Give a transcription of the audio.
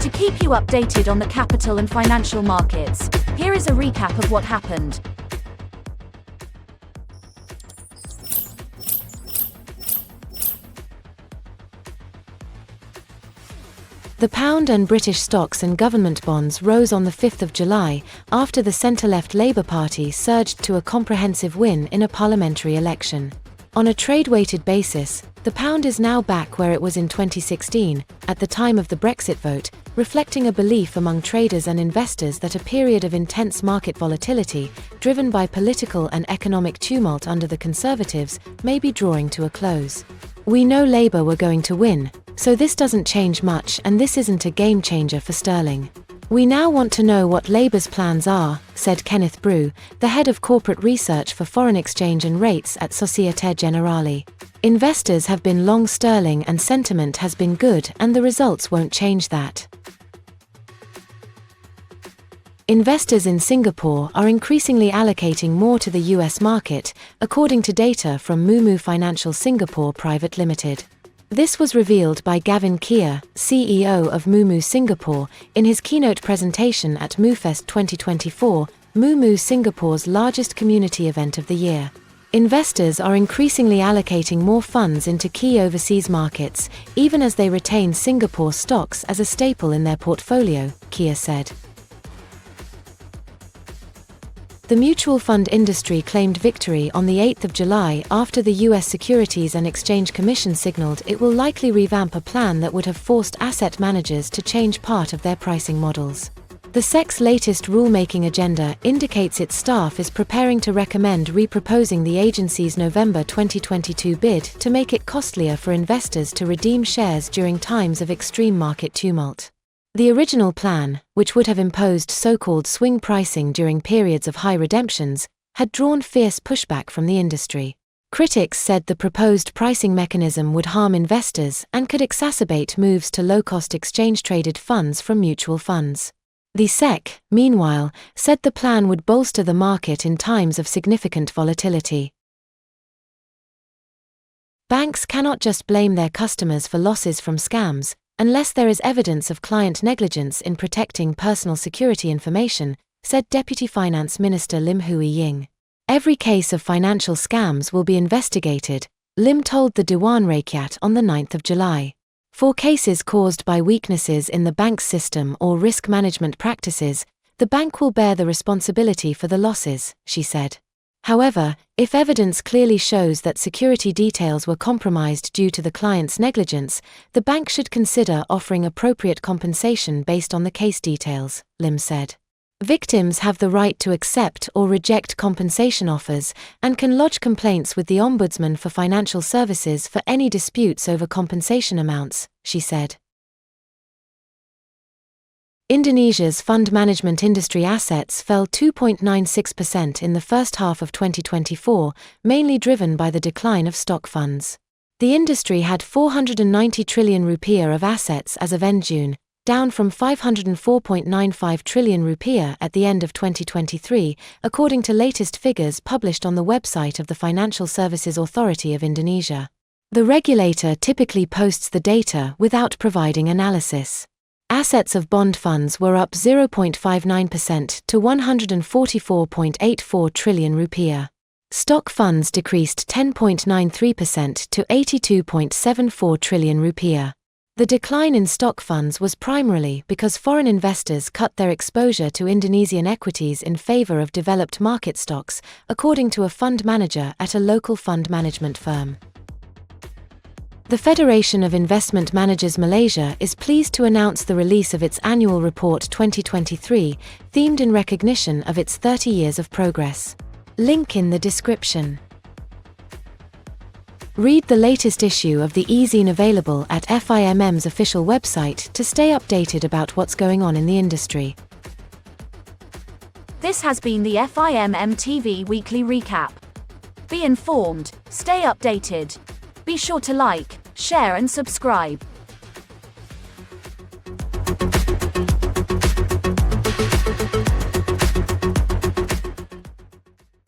To keep you updated on the capital and financial markets, here is a recap of what happened. The pound and British stocks and government bonds rose on the 5th of July after the centre-left Labour Party surged to a comprehensive win in a parliamentary election. On a trade-weighted basis, the pound is now back where it was in 2016, at the time of the Brexit vote, reflecting a belief among traders and investors that a period of intense market volatility, driven by political and economic tumult under the Conservatives, may be drawing to a close. "We know Labour were going to win, so this doesn't change much and this isn't a game changer for sterling. We now want to know what Labour's plans are," said Kenneth Brew, the head of corporate research for foreign exchange and rates at Societe Generale. "Investors have been long sterling and sentiment has been good and the results won't change that." Investors in Singapore are increasingly allocating more to the US market, according to data from Mumu Financial Singapore Private Limited. This was revealed by Gavin Kia, CEO of Mumu Singapore, in his keynote presentation at MUFest 2024, Mumu Singapore's largest community event of the year. Investors are increasingly allocating more funds into key overseas markets, even as they retain Singapore stocks as a staple in their portfolio, Kia said. The mutual fund industry claimed victory on the 8th of July after the US Securities and Exchange Commission signaled it will likely revamp a plan that would have forced asset managers to change part of their pricing models. The SEC's latest rulemaking agenda indicates its staff is preparing to recommend reproposing the agency's November 2022 bid to make it costlier for investors to redeem shares during times of extreme market tumult. The original plan, which would have imposed so-called swing pricing during periods of high redemptions, had drawn fierce pushback from the industry. Critics said the proposed pricing mechanism would harm investors and could exacerbate moves to low-cost exchange-traded funds from mutual funds. The SEC, meanwhile, said the plan would bolster the market in times of significant volatility. Banks cannot just blame their customers for losses from scams, unless there is evidence of client negligence in protecting personal security information, said Deputy Finance Minister Lim Hui Ying. Every case of financial scams will be investigated, Lim told the Dewan Rakyat on the 9th of July. For cases caused by weaknesses in the bank's system or risk management practices, the bank will bear the responsibility for the losses, she said. However, if evidence clearly shows that security details were compromised due to the client's negligence, the bank should consider offering appropriate compensation based on the case details, Lim said. Victims have the right to accept or reject compensation offers and can lodge complaints with the Ombudsman for Financial Services for any disputes over compensation amounts, she said. Indonesia's fund management industry assets fell 2.96% in the first half of 2024, mainly driven by the decline of stock funds. The industry had 490 trillion rupiah of assets as of end June, down from 504.95 trillion rupiah at the end of 2023, according to latest figures published on the website of the Financial Services Authority of Indonesia. The regulator typically posts the data without providing analysis. Assets of bond funds were up 0.59% to 144.84 trillion rupiah. Stock funds decreased 10.93% to 82.74 trillion rupiah. The decline in stock funds was primarily because foreign investors cut their exposure to Indonesian equities in favor of developed market stocks, according to a fund manager at a local fund management firm. The Federation of Investment Managers Malaysia is pleased to announce the release of its Annual Report 2023, themed in recognition of its 30 years of progress. Link in the description. Read the latest issue of the e-Zine available at FIMM's official website to stay updated about what's going on in the industry. This has been the FIMM TV Weekly Recap. Be informed, stay updated. Be sure to like, share and subscribe.